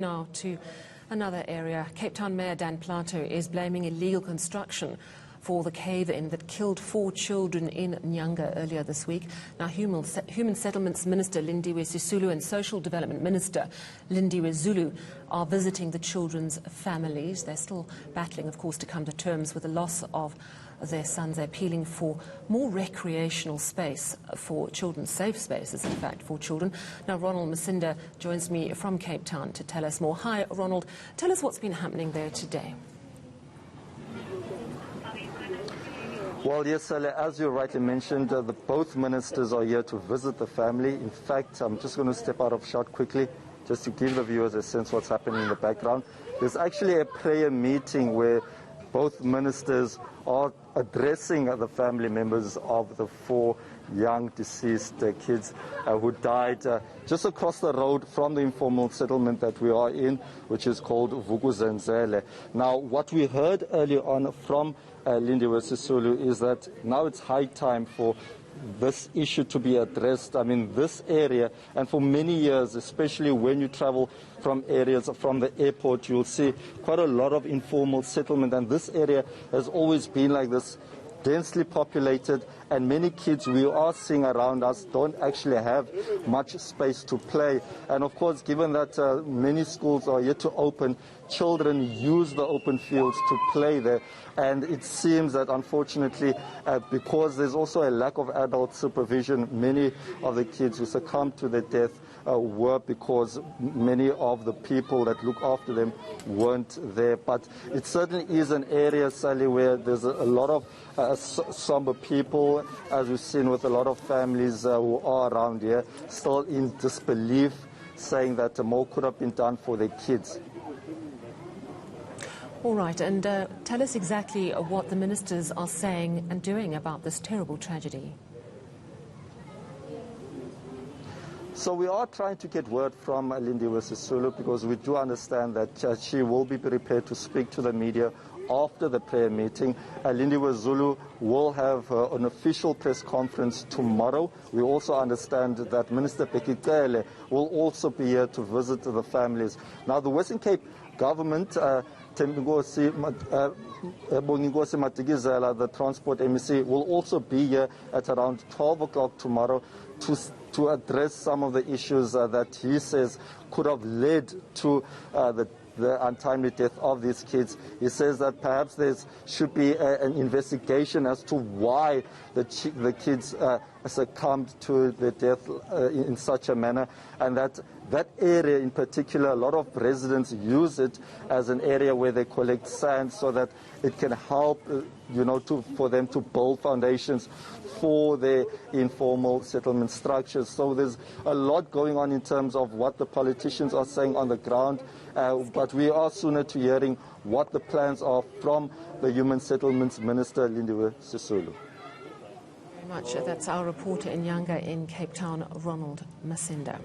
Now to another area. Cape Town Mayor Dan Plato is blaming illegal construction for the cave-in that killed 4 children in Nyanga earlier this week. Now, Human Settlements Minister Lindiwe Sisulu and Social Development Minister Lindiwe Zulu are visiting the children's families. They're still battling, of course, to come to terms with the loss of their sons. They're appealing for more recreational space for children, safe spaces, in fact, for children. Now, Ronald Masinda joins me from Cape Town to tell us more. Hi, Ronald. Tell us what's been happening there today. Well, yes, Sally, as you rightly mentioned, both ministers are here to visit the family. In fact, I'm just going to step out of shot quickly just to give the viewers a sense of what's happening in the background. There's actually a prayer meeting where both ministers are addressing the family members of the 4 young deceased kids who died just across the road from the informal settlement that we are in, which is called Vukuzenzele. Now, what we heard earlier on from Lindiwe Sisulu is that now it's high time for this issue to be addressed. I mean, this area, and for many years, especially when you travel from areas from the airport, you'll see quite a lot of informal settlement, and this area has always been like this, densely populated, and many kids we are seeing around us don't actually have much space to play. And of course, given that many schools are yet to open, children use the open fields to play there. And it seems that unfortunately, because there's also a lack of adult supervision, many of the kids who succumbed to their death were because many of the people that look after them weren't there. But it certainly is an area, Sally, where there's a lot of somber people, as we've seen with a lot of families who are around here, still in disbelief, saying that more could have been done for their kids. All right, and tell us exactly what the ministers are saying and doing about this terrible tragedy. So we are trying to get word from Lindiwe Sisulu, because we do understand that she will be prepared to speak to the media after the prayer meeting. Lindiwe Zulu will have an official press conference tomorrow. We also understand that Minister Bekikele will also be here to visit the families. Now, the Western Cape government, the Transport MEC, will also be here at around 12 o'clock tomorrow to address some of the issues that he says could have led to the untimely death of these kids. He says that perhaps there should be an investigation as to why the kids succumbed to their death in such a manner, and that area in particular, a lot of residents use it as an area where they collect sand so that it can help, for them to build foundations for their informal settlement structures. So there's a lot going on in terms of what the politicians are saying on the ground, but we are sooner to hearing what the plans are from the Human Settlements Minister, Lindiwe Sisulu. Very much. That's our reporter in Nyanga in Cape Town, Ronald Masinda.